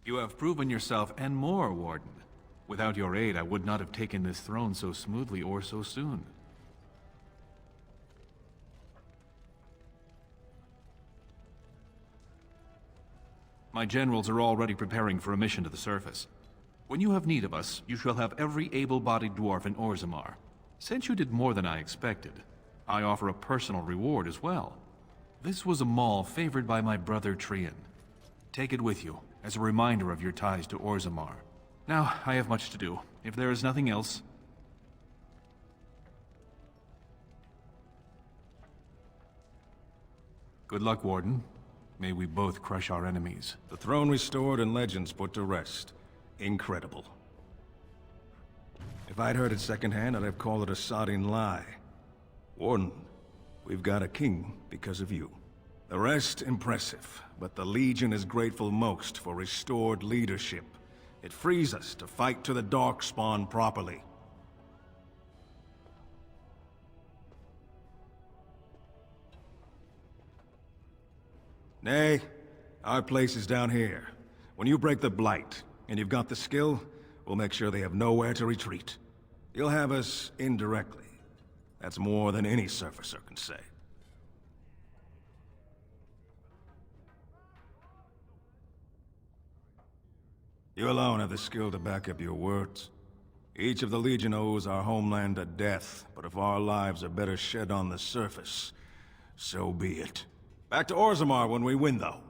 You have proven yourself and more, Warden. Without your aid, I would not have taken this throne so smoothly or so soon. My generals are already preparing for a mission to the surface. When you have need of us, you shall have every able-bodied dwarf in Orzammar. Since you did more than I expected, I offer a personal reward as well. This was a mall favored by my brother Trian. Take it with you, as a reminder of your ties to Orzammar. Now, I have much to do. If there is nothing else... Good luck, Warden. May we both crush our enemies. The throne restored and legends put to rest. Incredible. If I'd heard it secondhand, I'd have called it a sodding lie. Warden, we've got a king because of you. The rest, impressive, but the Legion is grateful most for restored leadership. It frees us to fight to the Darkspawn properly. Nay, our place is down here. When you break the Blight, and you've got the skill, we'll make sure they have nowhere to retreat. You'll have us indirectly. That's more than any surfacer can say. You alone have the skill to back up your words. Each of the Legion owes our homeland a death, but if our lives are better shed on the surface, so be it. Back to Orzammar when we win, though.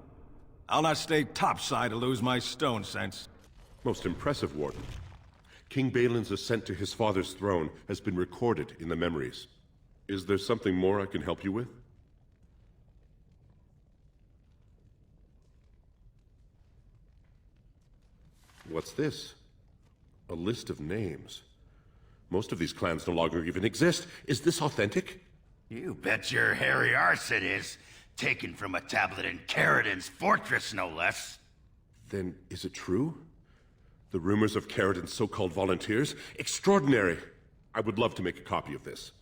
I'll not stay topside to lose my stone sense. Most impressive, Warden. King Balin's ascent to his father's throne has been recorded in the memories. Is there something more I can help you with? What's this? A list of names. Most of these clans no longer even exist. Is this authentic? You bet your hairy arse it is. Taken from a tablet in Caridin's fortress, no less. Then is it true? The rumors of Caridin's so-called volunteers? Extraordinary! I would love to make a copy of this.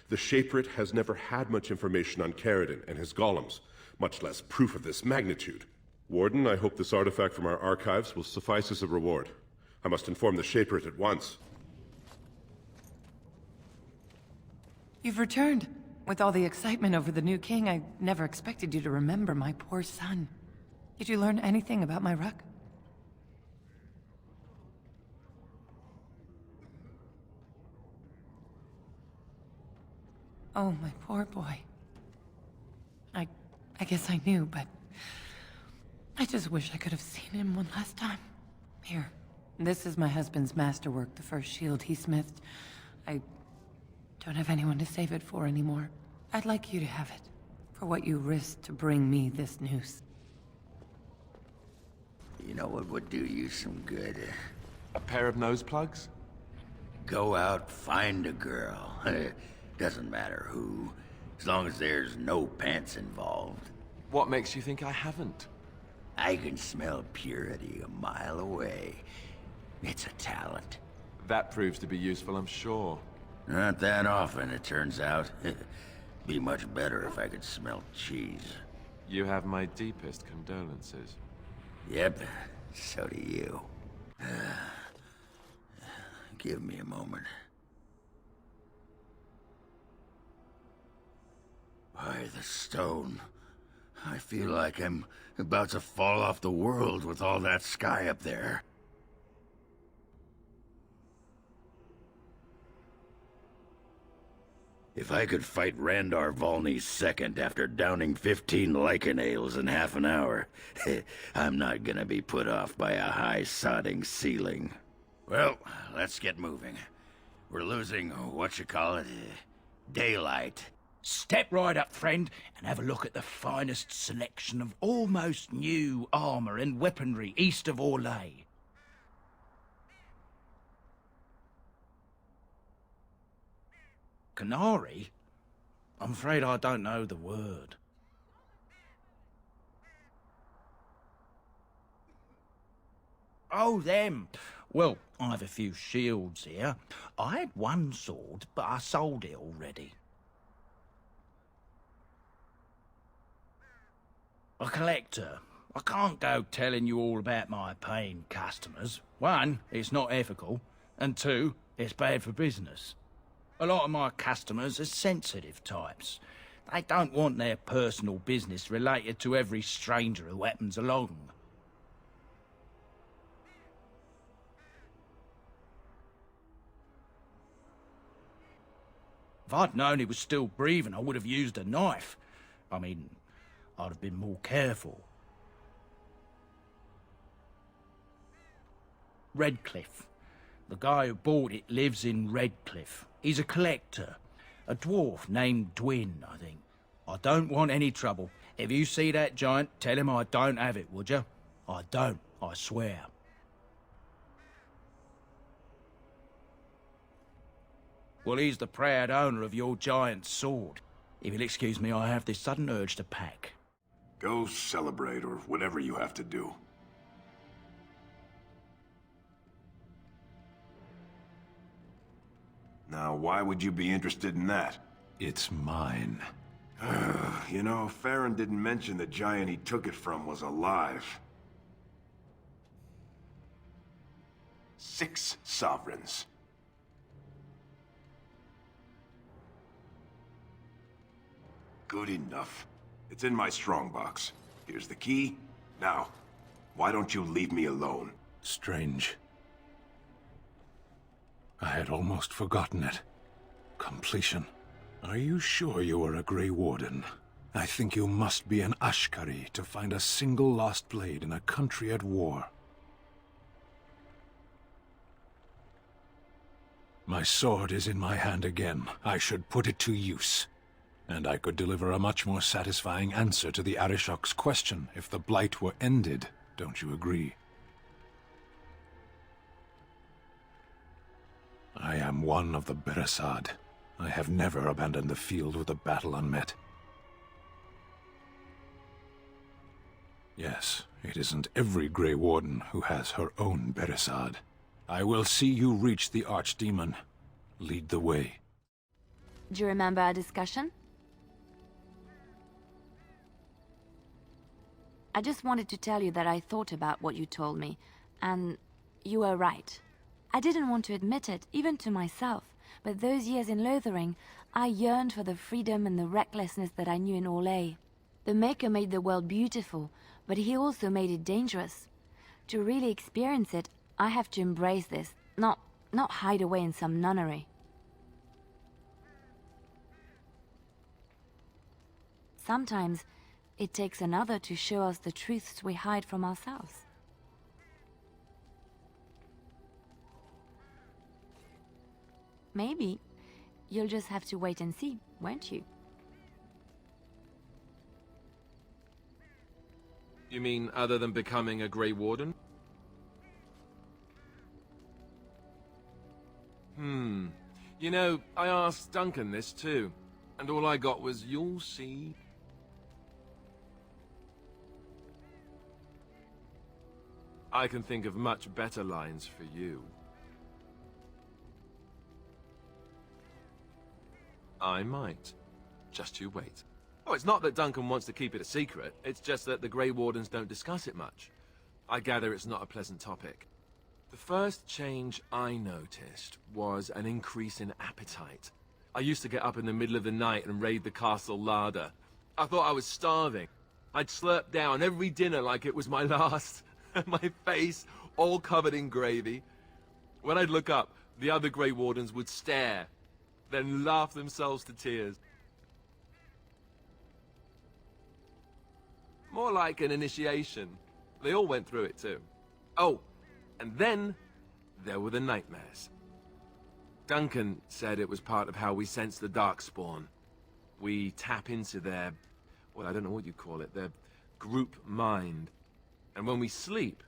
The Shaperate has never had much information on Caridin and his golems, much less proof of this magnitude. Warden, I hope this artifact from our archives will suffice as a reward. I must inform the Shaperate at once. You've returned. With all the excitement over the new king, I never expected you to remember my poor son. Did you learn anything about my ruck? Oh, my poor boy. I guess I knew, but... I just wish I could have seen him one last time. Here, this is my husband's masterwork, the first shield he smithed. I don't have anyone to save it for anymore. I'd like you to have it, for what you risked to bring me this news. You know what would do you some good? A pair of nose plugs? Go out, find a girl. Doesn't matter who, as long as there's no pants involved. What makes you think I haven't? I can smell purity a mile away. It's a talent. That proves to be useful, I'm sure. Not that often, it turns out. Be much better if I could smell cheese. You have my deepest condolences. Yep, so do you. Give me a moment. By the stone. I feel like I'm about to fall off the world with all that sky up there. If I could fight Randar Volney's second after downing 15 lichen ales in half an hour, I'm not gonna be put off by a high sodding ceiling. Well, let's get moving. We're losing, daylight. Step right up, friend, and have a look at the finest selection of almost new armor and weaponry east of Orlais. Canary? I'm afraid I don't know the word. Oh, them. Well, I have a few shields here. I had one sword, but I sold it already. A collector. I can't go telling you all about my paying customers. One, it's not ethical, and two, it's bad for business. A lot of my customers are sensitive types. They don't want their personal business related to every stranger who happens along. If I'd known he was still breathing, I would have used a knife. I mean, I'd have been more careful. Redcliffe. The guy who bought it lives in Redcliffe. He's a collector. A dwarf named Dwin, I think. I don't want any trouble. If you see that giant, tell him I don't have it, would you? I don't, I swear. Well, he's the proud owner of your giant sword. If you'll excuse me, I have this sudden urge to pack. Go celebrate, or whatever you have to do. Now, why would you be interested in that? It's mine. You know, Farron didn't mention the giant he took it from was alive. 6 sovereigns. Good enough. It's in my strongbox. Here's the key. Now, why don't you leave me alone? Strange. I had almost forgotten it. Completion. Are you sure you are a Grey Warden? I think you must be an Ashkari to find a single lost blade in a country at war. My sword is in my hand again. I should put it to use. And I could deliver a much more satisfying answer to the Arishok's question if the Blight were ended. Don't you agree? I am one of the Beresad. I have never abandoned the field with a battle unmet. Yes, it isn't every Grey Warden who has her own Beresad. I will see you reach the Archdemon. Lead the way. Do you remember our discussion? I just wanted to tell you that I thought about what you told me, and you were right. I didn't want to admit it, even to myself, but those years in Lothering, I yearned for the freedom and the recklessness that I knew in Orlais. The Maker made the world beautiful, but he also made it dangerous. To really experience it, I have to embrace this, not hide away in some nunnery. Sometimes, it takes another to show us the truths we hide from ourselves. Maybe you'll just have to wait and see, won't you? You mean other than becoming a Grey Warden? You know, I asked Duncan this too, and all I got was, "You'll see." I can think of much better lines for you. I might. Just you wait. Oh, it's not that Duncan wants to keep it a secret. It's just that the Grey Wardens don't discuss it much. I gather it's not a pleasant topic. The first change I noticed was an increase in appetite. I used to get up in the middle of the night and raid the castle larder. I thought I was starving. I'd slurp down every dinner like it was my last. My face all covered in gravy. When I'd look up, the other Grey Wardens would stare, then laugh themselves to tears. More like an initiation. They all went through it too. Oh, and then there were the nightmares. Duncan said it was part of how we sense the Darkspawn. We tap into their, well, I don't know what you call it, their group mind. And when we sleep,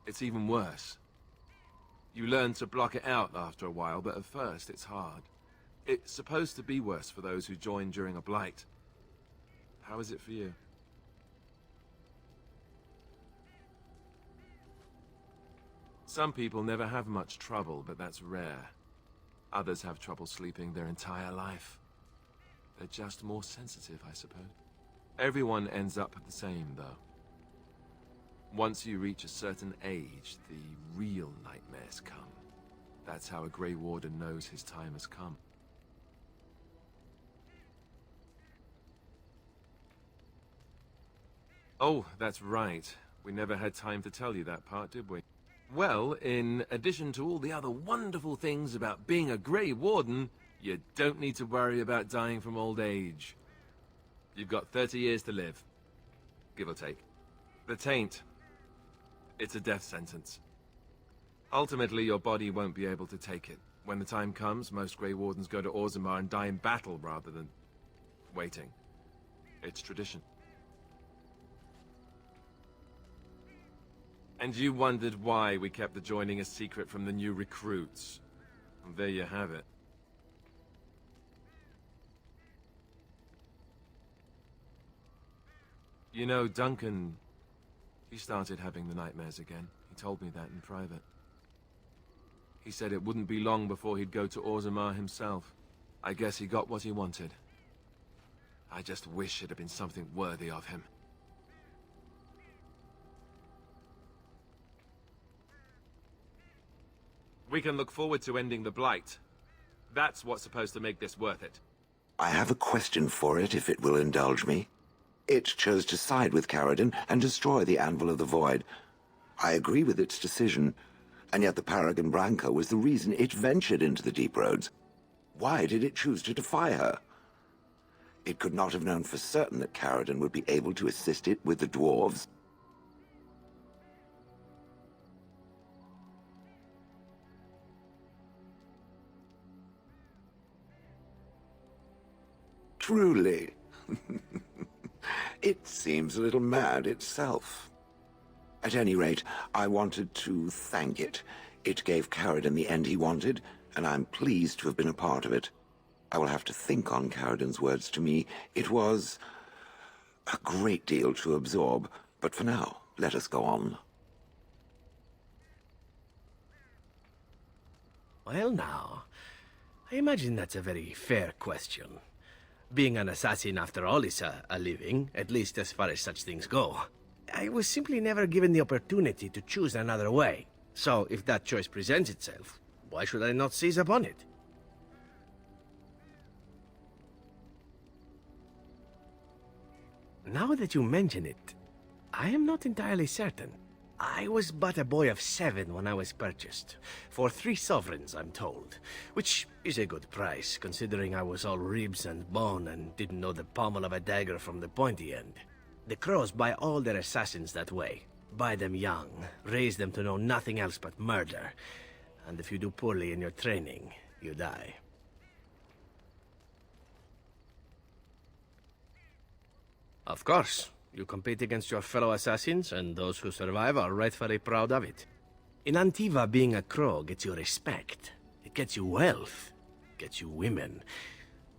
it's even worse. You learn to block it out after a while, but at first it's hard. It's supposed to be worse for those who join during a blight. How is it for you? Some people never have much trouble, but that's rare. Others have trouble sleeping their entire life. They're just more sensitive, I suppose. Everyone ends up the same, though. Once you reach a certain age, the real nightmares come. That's how a Grey Warden knows his time has come. Oh, that's right. We never had time to tell you that part, did we? Well, in addition to all the other wonderful things about being a Grey Warden, you don't need to worry about dying from old age. You've got 30 years to live, give or take. The Taint. It's a death sentence. Ultimately, your body won't be able to take it. When the time comes, most Grey Wardens go to Orzammar and die in battle rather than waiting. It's tradition. And you wondered why we kept the joining a secret from the new recruits. And there you have it. You know, Duncan, he started having the nightmares again. He told me that in private. He said it wouldn't be long before he'd go to Orzammar himself. I guess he got what he wanted. I just wish it had been something worthy of him. We can look forward to ending the Blight. That's what's supposed to make this worth it. I have a question for it, if it will indulge me. It chose to side with Paragon and destroy the Anvil of the Void. I agree with its decision, and yet the Paragon Branca was the reason it ventured into the Deep Roads. Why did it choose to defy her? It could not have known for certain that Paragon would be able to assist it with the dwarves. Truly. It seems a little mad itself. At any rate, I wanted to thank it. It gave Caradon the end he wanted, and I'm pleased to have been a part of it. I will have to think on Caradon's words to me. It was a great deal to absorb, but for now, let us go on. Well now, I imagine that's a very fair question. Being an assassin, after all, is a living, at least as far as such things go. I was simply never given the opportunity to choose another way. So, if that choice presents itself, why should I not seize upon it? Now that you mention it, I am not entirely certain. I was but a boy of 7 when I was purchased. For 3 sovereigns, I'm told. Which is a good price, considering I was all ribs and bone and didn't know the pommel of a dagger from the pointy end. The Crows buy all their assassins that way. Buy them young, raise them to know nothing else but murder. And if you do poorly in your training, you die. Of course. You compete against your fellow assassins, and those who survive are rightfully proud of it. In Antiva, being a crow gets you respect. It gets you wealth. Gets you women.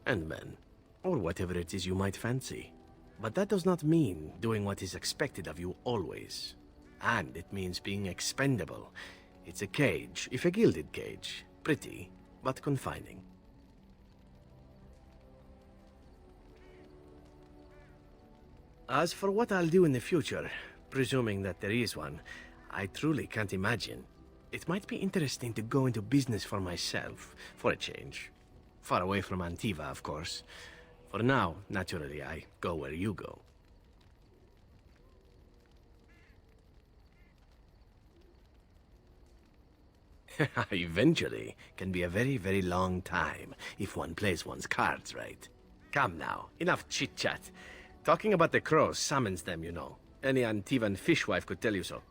And men. Or whatever it is you might fancy. But that does not mean doing what is expected of you always. And it means being expendable. It's a cage, if a gilded cage. Pretty, but confining. As for what I'll do in the future, presuming that there is one, I truly can't imagine. It might be interesting to go into business for myself, for a change. Far away from Antiva, of course. For now, naturally, I go where you go. Eventually can be a very, very long time, if one plays one's cards right. Come now, enough chit-chat. Talking about the crows summons them, you know. Any Antivan fishwife could tell you so.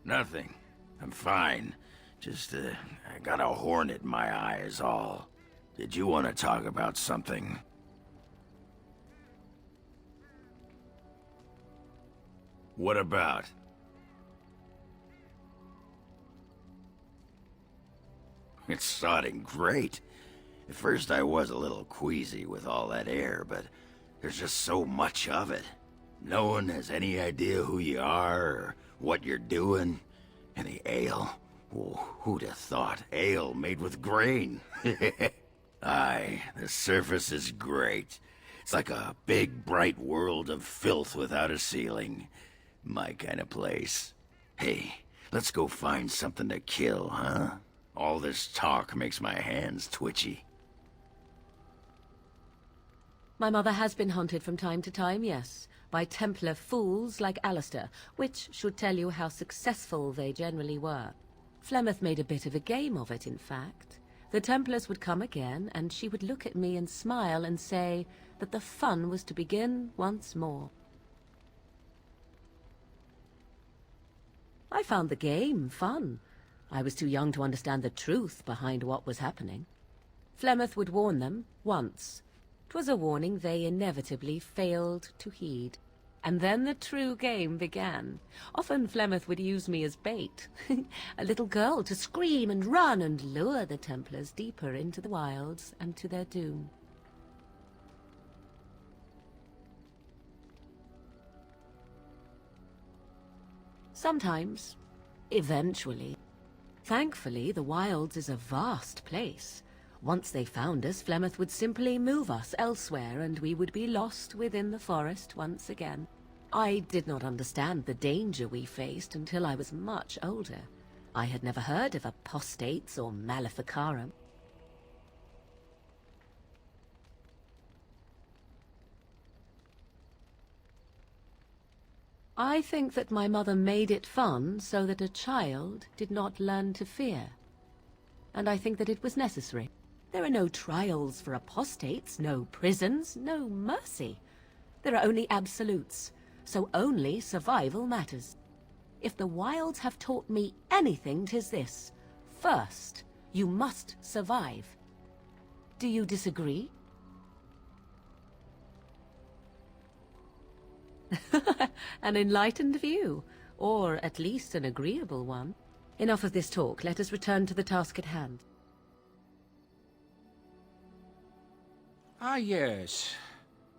Nothing. I'm fine. Just, I got a hornet in my eye is all. Did you want to talk about something? What about? It's sodding great. At first I was a little queasy with all that air, but there's just so much of it. No one has any idea who you are or what you're doing. And the ale. Oh, who'd have thought ale made with grain? Aye, the surface is great. It's like a big, bright world of filth without a ceiling. My kind of place. Hey, let's go find something to kill, huh? All this talk makes my hands twitchy. My mother has been hunted from time to time, yes, by Templar fools like Alistair, which should tell you how successful they generally were. Flemeth made a bit of a game of it, in fact. The Templars would come again, and she would look at me and smile and say that the fun was to begin once more. I found the game fun. I was too young to understand the truth behind what was happening. Flemeth would warn them, once. 'Twas a warning they inevitably failed to heed. And then the true game began. Often Flemeth would use me as bait. A little girl to scream and run and lure the Templars deeper into the wilds and to their doom. Sometimes. Eventually. Thankfully, the wilds is a vast place. Once they found us, Flemeth would simply move us elsewhere, and we would be lost within the forest once again. I did not understand the danger we faced until I was much older. I had never heard of apostates or maleficarum. I think that my mother made it fun so that a child did not learn to fear. And I think that it was necessary. There are no trials for apostates, no prisons, no mercy. There are only absolutes, so only survival matters. If the wilds have taught me anything, 'tis this. First, you must survive. Do you disagree? An enlightened view, or at least an agreeable one. Enough of this talk, let us return to the task at hand. Ah, yes.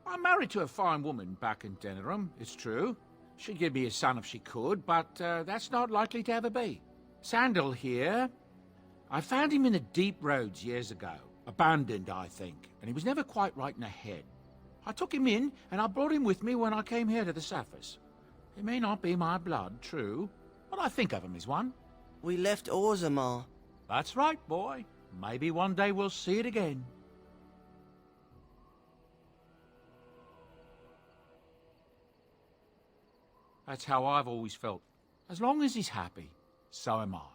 I'm married to a fine woman back in Denerim, it's true. She'd give me a son if she could, but that's not likely to ever be. Sandal here. I found him in the deep roads years ago. Abandoned, I think, and he was never quite right in the head. I took him in, and I brought him with me when I came here to the surface. He may not be my blood, true, but I think of him as one. We left Orzammar. That's right, boy. Maybe one day we'll see it again. That's how I've always felt. As long as he's happy, so am I.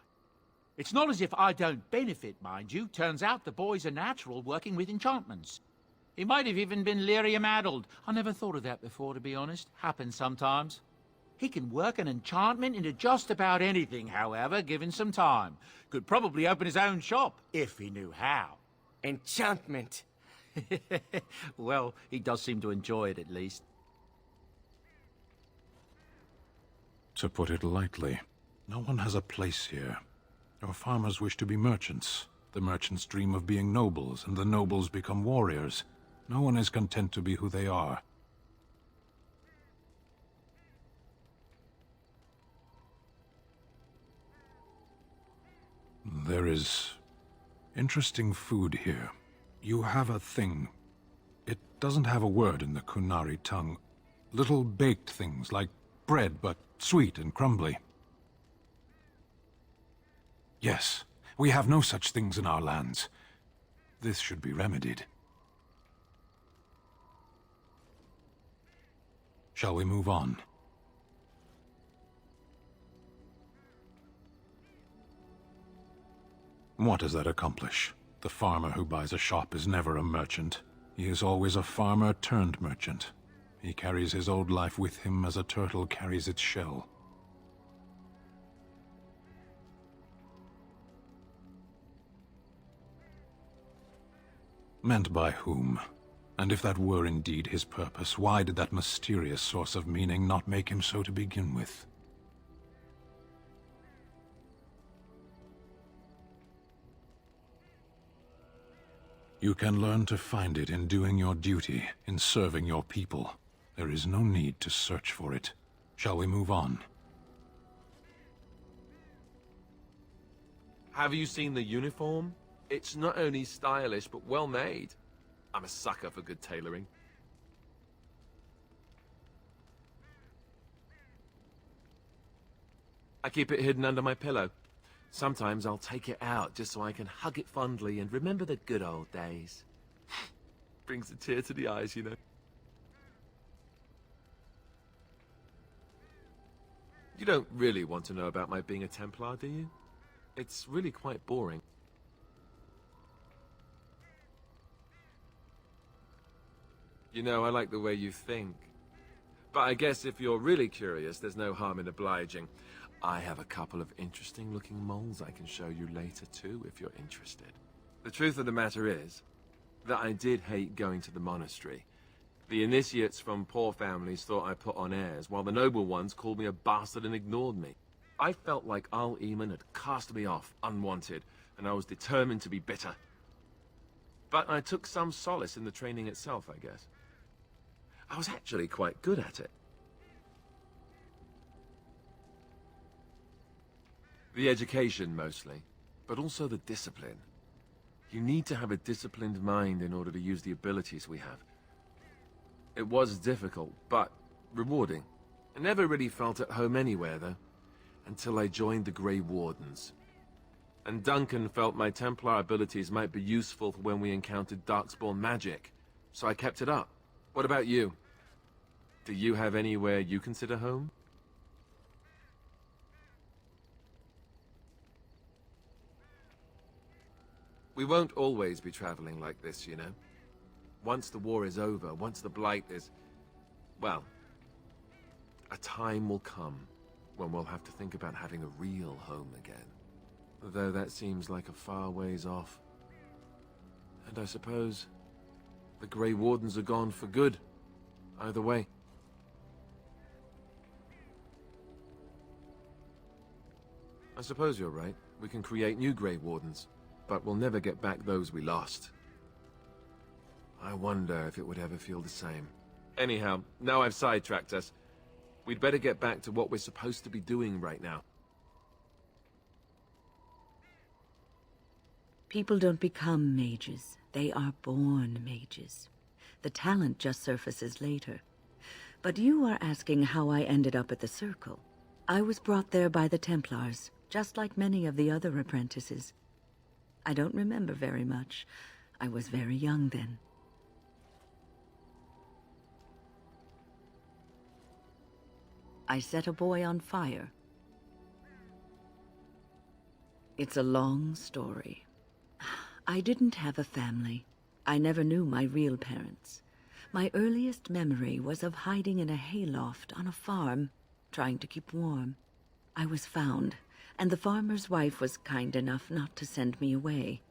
It's not as if I don't benefit, mind you. Turns out the boy's a natural working with enchantments. He might have even been lyrium-addled. I never thought of that before, to be honest. Happens sometimes. He can work an enchantment into just about anything, however, given some time. Could probably open his own shop, if he knew how. Enchantment. Well, he does seem to enjoy it, at least. To put it lightly, no one has a place here. Your farmers wish to be merchants. The merchants dream of being nobles, and the nobles become warriors. No one is content to be who they are. There is interesting food here. You have a thing. It doesn't have a word in the Kunari tongue. Little baked things like bread, but sweet and crumbly. Yes, we have no such things in our lands. This should be remedied. Shall we move on? What does that accomplish? The farmer who buys a shop is never a merchant. He is always a farmer turned merchant. He carries his old life with him as a turtle carries its shell. Meant by whom? And if that were indeed his purpose, why did that mysterious source of meaning not make him so to begin with? You can learn to find it in doing your duty, in serving your people. There is no need to search for it. Shall we move on? Have you seen the uniform? It's not only stylish, but well made. I'm a sucker for good tailoring. I keep it hidden under my pillow. Sometimes I'll take it out just so I can hug it fondly and remember the good old days. Brings a tear to the eyes, you know. You don't really want to know about my being a Templar, do you? It's really quite boring. You know, I like the way you think. But I guess if you're really curious, there's no harm in obliging. I have a couple of interesting-looking moles I can show you later, too, if you're interested. The truth of the matter is that I did hate going to the monastery. The initiates from poor families thought I put on airs, while the noble ones called me a bastard and ignored me. I felt like Al-Eamon had cast me off, unwanted, and I was determined to be bitter. But I took some solace in the training itself, I guess. I was actually quite good at it. The education, mostly, but also the discipline. You need to have a disciplined mind in order to use the abilities we have. It was difficult, but rewarding. I never really felt at home anywhere, though, until I joined the Grey Wardens. And Duncan felt my Templar abilities might be useful for when we encountered Darkspawn magic, so I kept it up. What about you? Do you have anywhere you consider home? We won't always be traveling like this, you know. Once the war is over, once the Blight is... well, a time will come when we'll have to think about having a real home again. Though that seems like a far ways off. And I suppose the Grey Wardens are gone for good, either way. I suppose you're right. We can create new Grey Wardens, but we'll never get back those we lost. I wonder if it would ever feel the same. Anyhow, now I've sidetracked us. We'd better get back to what we're supposed to be doing right now. People don't become mages. They are born mages. The talent just surfaces later. But you are asking how I ended up at the Circle. I was brought there by the Templars, just like many of the other apprentices. I don't remember very much. I was very young then. I set a boy on fire. It's a long story. I didn't have a family. I never knew my real parents. My earliest memory was of hiding in a hayloft on a farm, trying to keep warm. I was found, and the farmer's wife was kind enough not to send me away.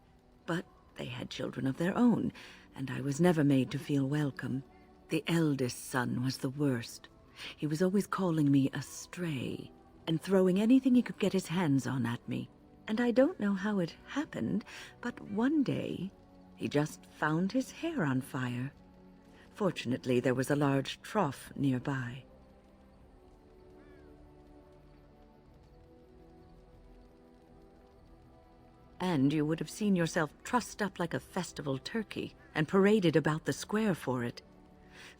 But they had children of their own, and I was never made to feel welcome. The eldest son was the worst. He was always calling me a stray, and throwing anything he could get his hands on at me. And I don't know how it happened, but one day, he just found his hair on fire. Fortunately, there was a large trough nearby. And you would have seen yourself trussed up like a festival turkey and paraded about the square for it.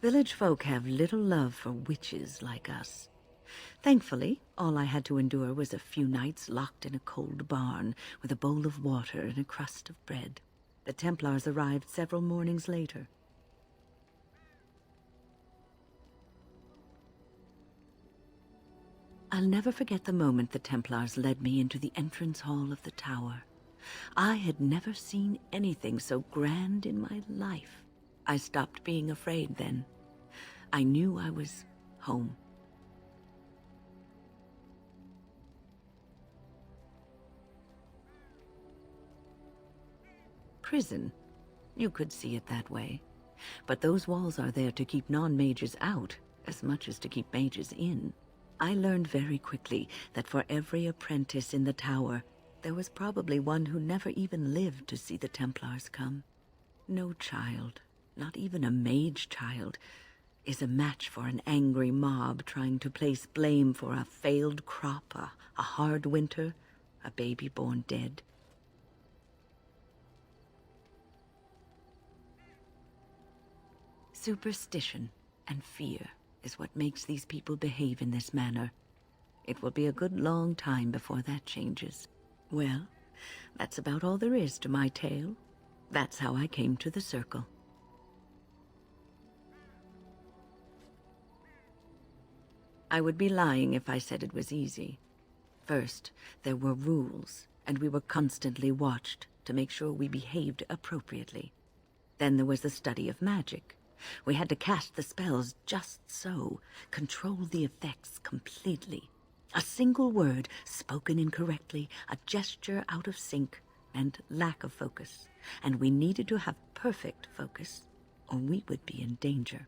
Village folk have little love for witches like us. Thankfully, all I had to endure was a few nights locked in a cold barn with a bowl of water and a crust of bread. The Templars arrived several mornings later. I'll never forget the moment the Templars led me into the entrance hall of the tower. I had never seen anything so grand in my life. I stopped being afraid then. I knew I was home. Prison. You could see it that way. But those walls are there to keep non-mages out, as much as to keep mages in. I learned very quickly that for every apprentice in the tower, there was probably one who never even lived to see the Templars come. No child, not even a mage child, is a match for an angry mob trying to place blame for a failed crop, a hard winter, a baby born dead. Superstition and fear is what makes these people behave in this manner. It will be a good long time before that changes. Well, that's about all there is to my tale. That's how I came to the Circle. I would be lying if I said it was easy. First, there were rules, and we were constantly watched to make sure we behaved appropriately. Then there was the study of magic. We had to cast the spells just so, control the effects completely. A single word spoken incorrectly, a gesture out of sync, and lack of focus. And we needed to have perfect focus, or we would be in danger.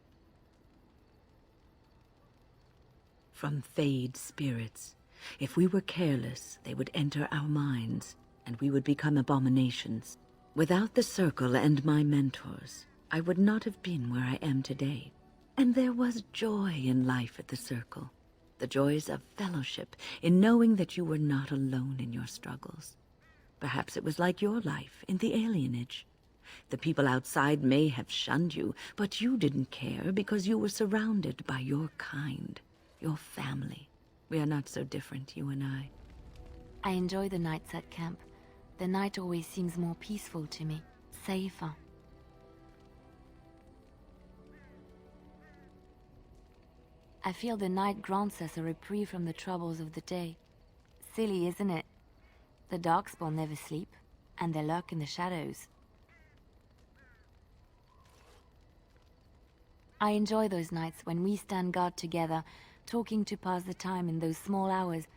From Fade spirits. If we were careless, they would enter our minds, and we would become abominations. Without the Circle and my mentors, I would not have been where I am today. And there was joy in life at the Circle. The joys of fellowship, in knowing that you were not alone in your struggles. Perhaps it was like your life in the alienage. The people outside may have shunned you, but you didn't care because you were surrounded by your kind, your family. We are not so different, you and I. I enjoy the nights at camp. The night always seems more peaceful to me, safer. I feel the night grants us a reprieve from the troubles of the day. Silly, isn't it? The Darkspawn never sleep, and they lurk in the shadows. I enjoy those nights when we stand guard together, talking to pass the time in those small hours.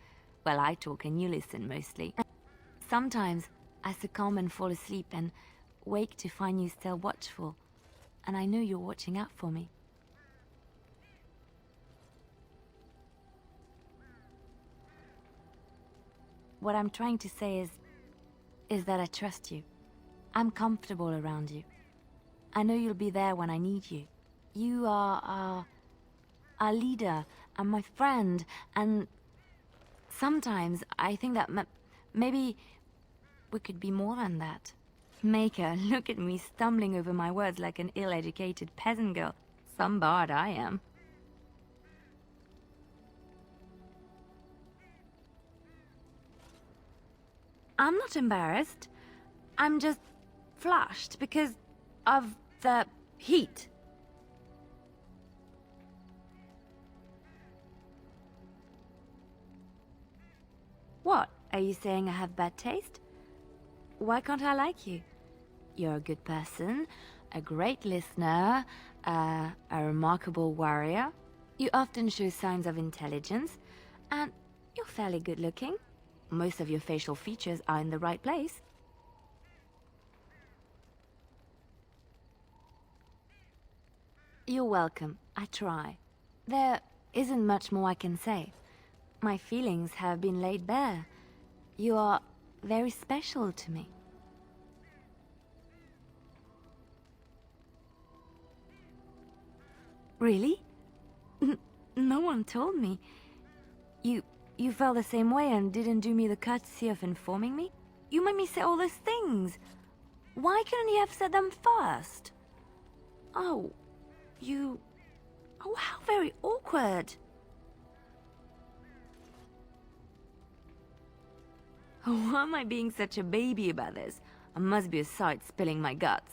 Well, I talk and you listen mostly. Sometimes I succumb and fall asleep and wake to find you still watchful, and I know you're watching out for me. What I'm trying to say is that I trust you. I'm comfortable around you. I know you'll be there when I need you. You are our leader and my friend, and sometimes I think that maybe we could be more than that. Maker, look at me stumbling over my words like an ill-educated peasant girl. Some bard I am. I'm not embarrassed. I'm just flushed because of the heat. What? Are you saying I have bad taste? Why can't I like you? You're a good person, a great listener, a remarkable warrior. You often show signs of intelligence, and you're fairly good looking. Most of your facial features are in the right place. You're welcome. I try. There isn't much more I can say. My feelings have been laid bare. You are very special to me. Really? No one told me. You felt the same way and didn't do me the courtesy of informing me? You made me say all those things. Why couldn't you have said them first? Oh, how very awkward. Why am I being such a baby about this? I must be a sight spilling my guts.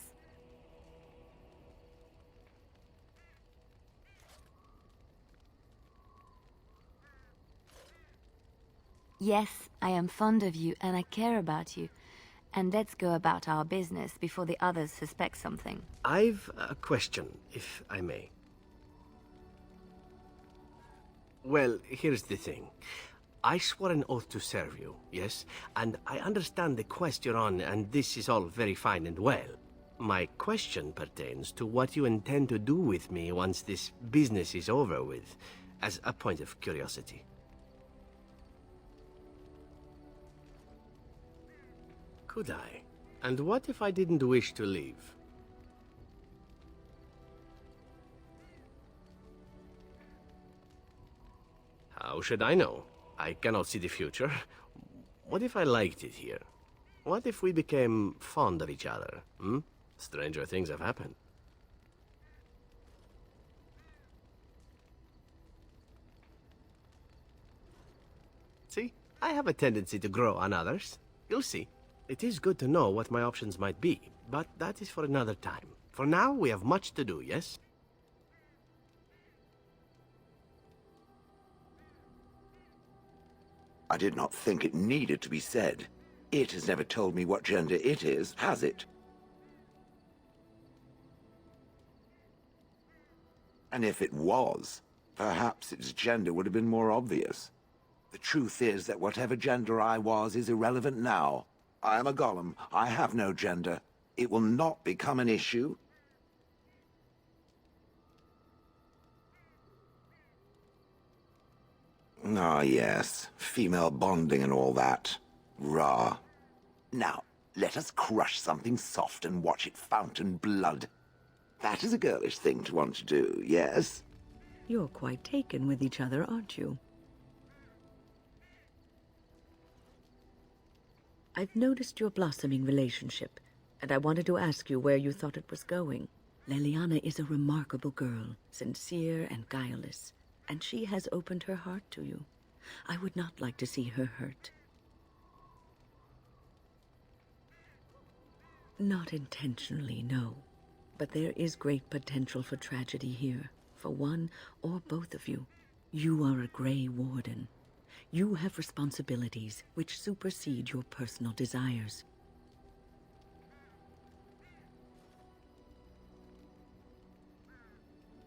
Yes, I am fond of you and I care about you. And let's go about our business before the others suspect something. I've a question, if I may. Well, here's the thing. I swore an oath to serve you, yes? And I understand the quest you're on, and this is all very fine and well. My question pertains to what you intend to do with me once this business is over with, as a point of curiosity. Could I? And what if I didn't wish to leave? How should I know? I cannot see the future. What if I liked it here? What if we became fond of each other, hmm? Stranger things have happened. I have a tendency to grow on others. You'll see. It is good to know what my options might be, but that is for another time. For now, we have much to do, yes? I did not think it needed to be said. It has never told me what gender it is, has it? And if it was, perhaps its gender would have been more obvious. The truth is that whatever gender I was is irrelevant now. I am a golem. I have no gender. It will not become an issue. Ah, yes. Female bonding and all that. Rah. Now, let us crush something soft and watch it fountain blood. That is a girlish thing to want to do, yes? You're quite taken with each other, aren't you? I've noticed your blossoming relationship, and I wanted to ask you where you thought it was going. Leliana is a remarkable girl, sincere and guileless, and she has opened her heart to you. I would not like to see her hurt. Not intentionally, no. But there is great potential for tragedy here, for one or both of you. You are a Grey Warden. You have responsibilities which supersede your personal desires.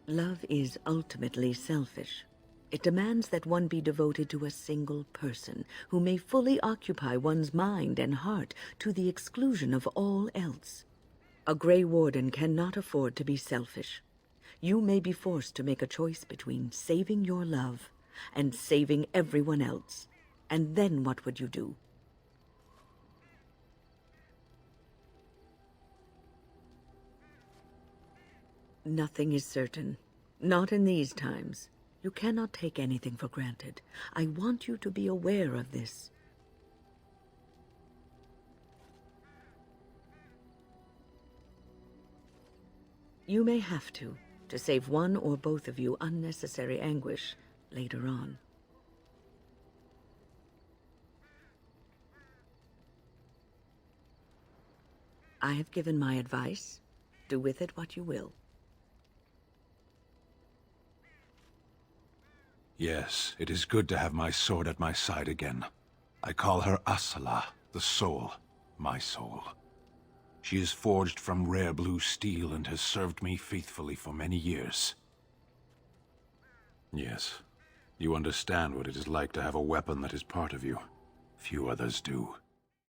Love is ultimately selfish. It demands that one be devoted to a single person who may fully occupy one's mind and heart to the exclusion of all else. A Grey Warden cannot afford to be selfish. You may be forced to make a choice between saving your love and saving everyone else. And then what would you do? Nothing is certain. Not in these times. You cannot take anything for granted. I want you to be aware of this. You may have to save one or both of you unnecessary anguish later on. I have given my advice. Do with it what you will. Yes, it is good to have my sword at my side again. I call her Asala, the soul, my soul. She is forged from rare blue steel and has served me faithfully for many years. Yes, you understand what it is like to have a weapon that is part of you. Few others do.